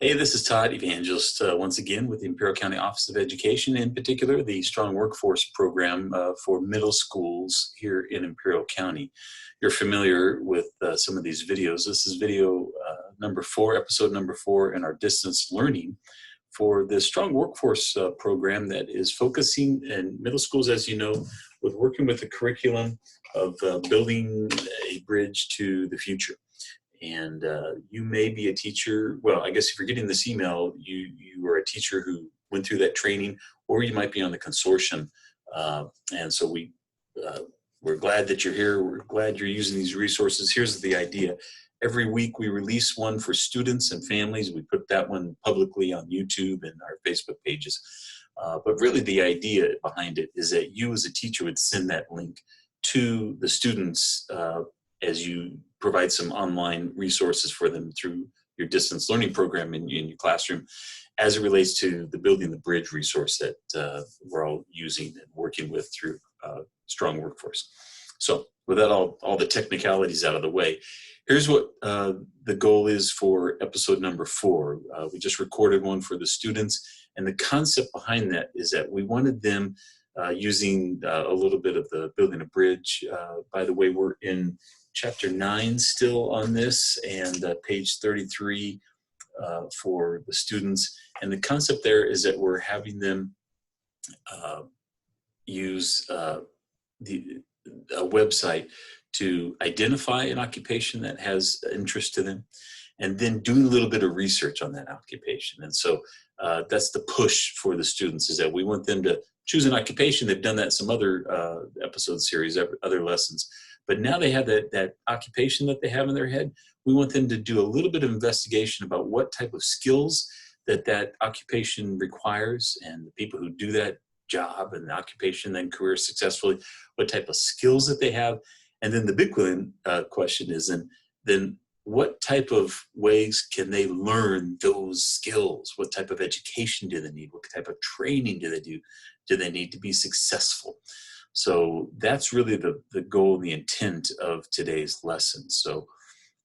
Hey, this is Todd Evangelist once again with the Imperial County Office of Education, in particular the Strong Workforce Program for middle schools here in Imperial County. You're familiar with some of these videos. This is video number 4, episode number 4 in our distance learning for the Strong Workforce Program that is focusing in middle schools, as you know, with working with the curriculum of building a bridge to the future. And you may be a teacher. Well, I guess if you're getting this email, you are a teacher who went through that training, or you might be on the consortium. And so we're glad that you're here. We're glad you're using these resources. Here's the idea. Every week we release one for students and families. We put that one publicly on YouTube and our Facebook pages. But really the idea behind it is that you as a teacher would send that link to the students as you provide some online resources for them through your distance learning program in your classroom, as it relates to the Building the Bridge resource that we're all using and working with through Strong Workforce. So with that, all the technicalities out of the way, here's what the goal is for episode number 4. We just recorded one for the students, and the concept behind that is that we wanted them using a little bit of the Building a Bridge. By the way, we're in Chapter 9 still on this, and page 33 for the students. And the concept there is that we're having them use a website to identify an occupation that has interest to them, and then doing a little bit of research on that occupation. And so that's the push for the students, is that we want them to choose an occupation. They've done that in some other episode series, other lessons. But now they have that occupation that they have in their head. We want them to do a little bit of investigation about what type of skills that occupation requires, and the people who do that job and the occupation, then career successfully, what type of skills that they have. And then the big question is, then what type of ways can they learn those skills? What type of education do they need? What type of training do they need to be successful? So that's really the goal and the intent of today's lesson. So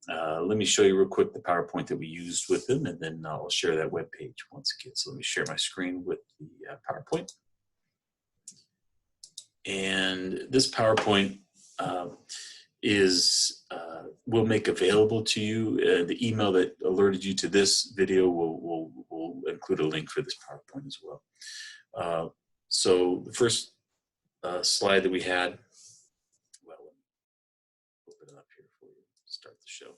let me show you real quick the PowerPoint that we used with them, and then I'll share that web page once again. So let me share my screen with the PowerPoint. And this PowerPoint will make available to you. The email that alerted you to this video will include a link for this PowerPoint as well. So the first slide that we had, well, let me open it up here for you, start the show.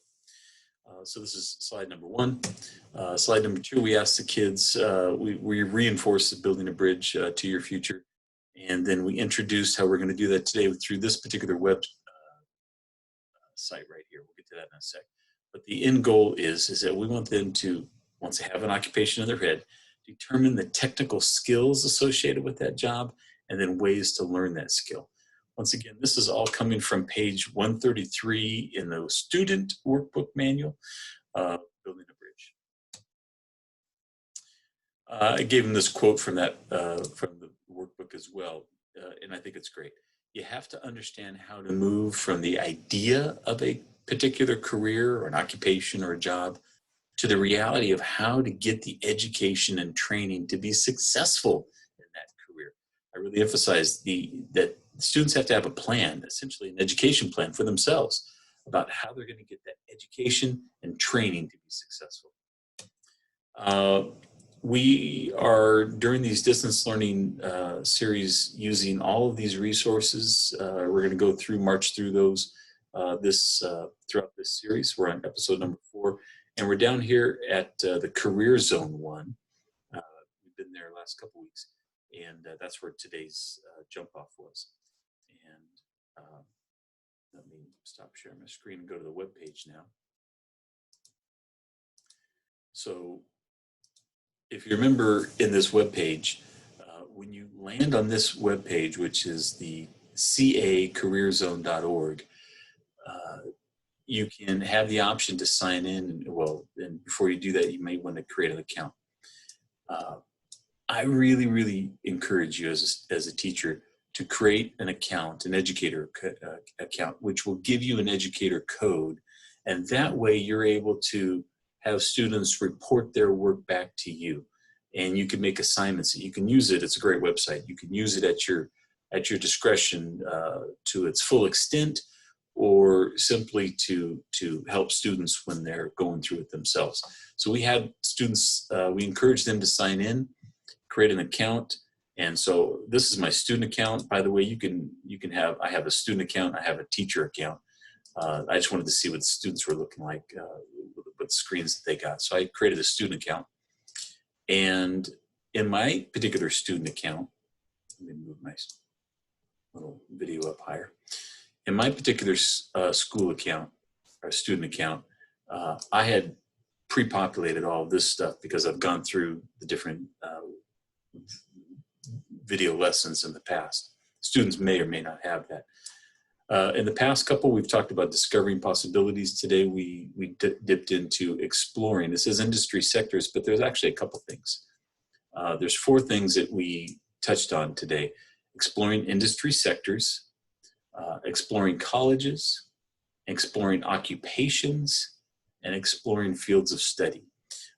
So this is slide number 1. Slide number 2, we asked the kids, we reinforced Building a Bridge to your future. And then we introduced how we're going to do that today through this particular web site right here. We'll get to that in a sec. But the end goal is that we want them to, once they have an occupation in their head, determine the technical skills associated with that job, and then ways to learn that skill. Once again, this is all coming from page 133 in the student workbook manual, Building a Bridge. I gave them this quote from that from the workbook as well, and I think it's great. You have to understand how to move from the idea of a particular career or an occupation or a job to the reality of how to get the education and training to be successful in that career. I really emphasize that students have to have a plan, essentially an education plan for themselves, about how they're going to get that education and training to be successful. We are, during these distance learning series, using all of these resources. We're going to march through those throughout this series. We're on episode number 4, and we're down here at the Career Zone 1. We've been there last couple weeks, and that's where today's jump off was. And let me stop sharing my screen and go to the web page now. So if you remember in this web page, when you land on this web page, which is the cacareerzone.org, you can have the option to sign in. And before you do that, you may want to create an account. I really, really encourage you as a teacher to create an account, an educator account, which will give you an educator code. And that way you're able to have students report their work back to you. And you can make assignments. You can use it. It's a great website. You can use it at your discretion to its full extent, or simply to help students when they're going through it themselves. So we had students, we encouraged them to sign in, create an account. And so this is my student account. By the way, I have a student account, I have a teacher account. I just wanted to see what the students were looking like, what screens that they got. So I created a student account. And in my particular student account, let me move my little video up higher. In my particular school account, or student account, I had pre-populated all of this stuff because I've gone through the different video lessons in the past. Students may or may not have that. In the past couple, we've talked about discovering possibilities. Today, we dipped into exploring. This is industry sectors, but there's actually a couple things. There's 4 things that we touched on today: exploring industry sectors, exploring colleges, exploring occupations, and exploring fields of study.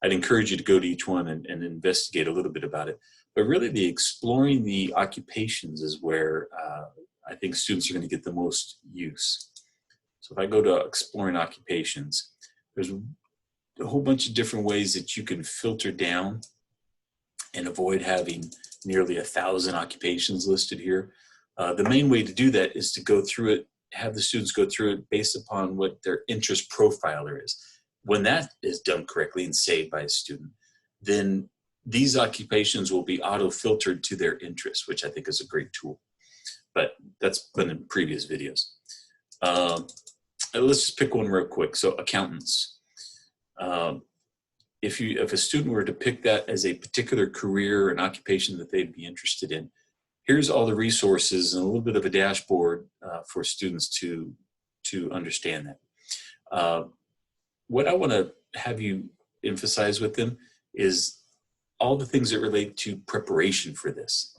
I'd encourage you to go to each one and investigate a little bit about it. But really, the exploring the occupations is where I think students are going to get the most use. So if I go to exploring occupations, there's a whole bunch of different ways that you can filter down and avoid having nearly 1,000 occupations listed here. The main way to do that is to go through it, have the students go through it based upon what their interest profiler is. When that is done correctly and saved by a student, then these occupations will be auto-filtered to their interests, which I think is a great tool. But that's been in previous videos. Let's just pick one real quick. So accountants. If a student were to pick that as a particular career or an occupation that they'd be interested in, here's all the resources and a little bit of a dashboard for students to understand that. What I want to have you emphasize with them is all the things that relate to preparation for this.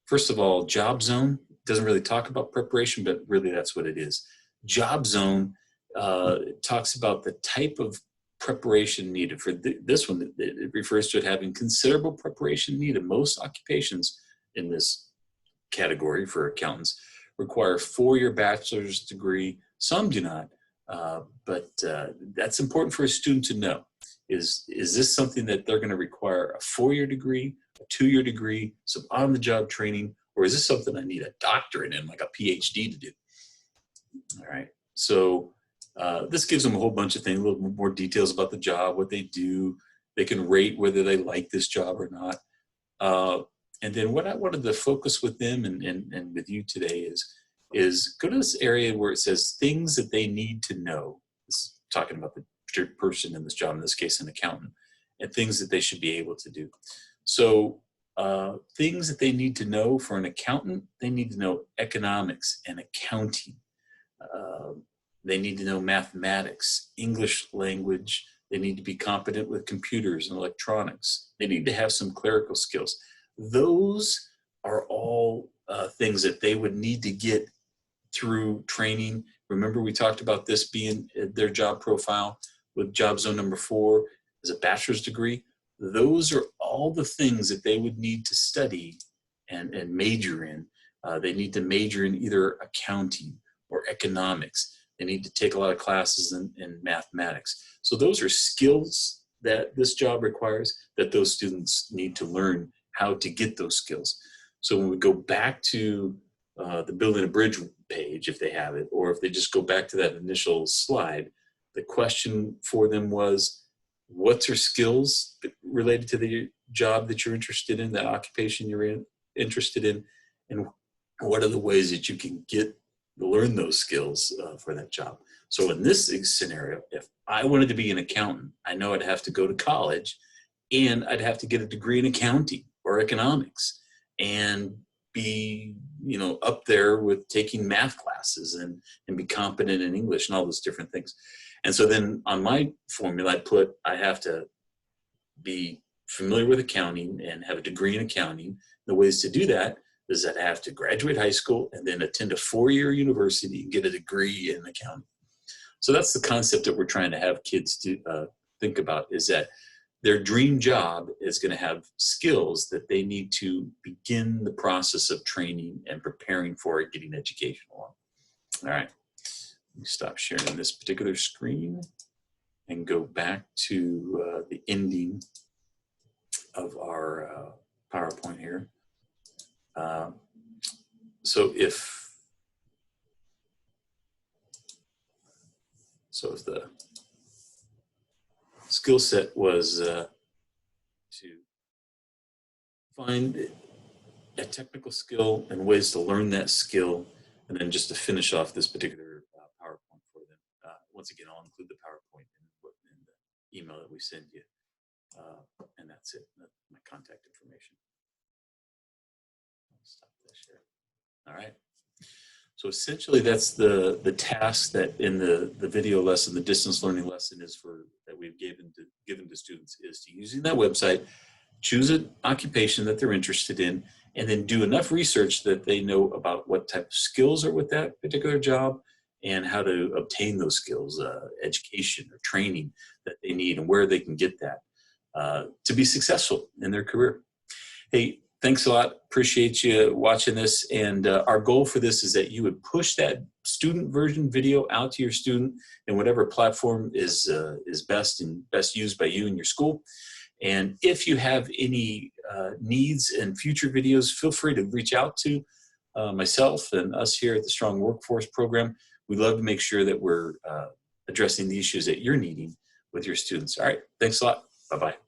First of all, Job Zone doesn't really talk about preparation, but really that's what it is. Job Zone talks about the type of preparation needed. For this one, it refers to it having considerable preparation needed. Most occupations in this category for accountants require a 4-year bachelor's degree. Some do not, but that's important for a student to know. Is this something that they're going to require a 4-year degree, a 2-year degree, some on-the-job training, or is this something I need a doctorate in, like a PhD, to do? All right. So this gives them a whole bunch of things, a little more details about the job, what they do. They can rate whether they like this job or not. And then what I wanted to focus with them and with you today is go to this area where it says things that they need to know. This is talking about the person in this job, in this case an accountant, and things that they should be able to do. So things that they need to know for an accountant: they need to know economics and accounting. They need to know mathematics, English language. They need to be competent with computers and electronics. They need to have some clerical skills. Those are all things that they would need to get through training. Remember, we talked about this being their job profile with Job Zone number 4 as a bachelor's degree. Those are all the things that they would need to study and major in. They need to major in either accounting or economics. They need to take a lot of classes in mathematics. So those are skills that this job requires, that those students need to learn how to get those skills. So when we go back to the Building a Bridge page, if they have it, or if they just go back to that initial slide, the question for them was, what's your skills related to the job that you're interested in, that occupation you're interested in, and what are the ways that you can learn those skills for that job? So in this scenario, if I wanted to be an accountant, I know I'd have to go to college and I'd have to get a degree in accounting or economics and be, up there with taking math classes and be competent in English and all those different things. And so then on my formula, I have to be familiar with accounting and have a degree in accounting. The ways to do that is that I have to graduate high school and then attend a 4-year university and get a degree in accounting. So that's the concept that we're trying to have kids think about is that their dream job is going to have skills that they need to begin the process of training and preparing for getting education along. All right, let me stop sharing this particular screen and go back to the ending of our PowerPoint here. So if the skill set was to find a technical skill and ways to learn that skill, and then just to finish off this particular PowerPoint for them. Once again, I'll include the PowerPoint in the email that we send you, and that's it. That's my contact information. I'll stop this here. All right. So essentially, that's the task that in the video lesson, the distance learning lesson is that we've given to students, is to using that website, choose an occupation that they're interested in, and then do enough research that they know about what type of skills are with that particular job and how to obtain those skills, education or training that they need, and where they can get that to be successful in their career. Hey, thanks a lot. Appreciate you watching this. And our goal for this is that you would push that student version video out to your student in whatever platform is best used by you and your school. And if you have any needs in future videos, feel free to reach out to myself and us here at the Strong Workforce Program. We'd love to make sure that we're addressing the issues that you're needing with your students. All right. Thanks a lot. Bye-bye.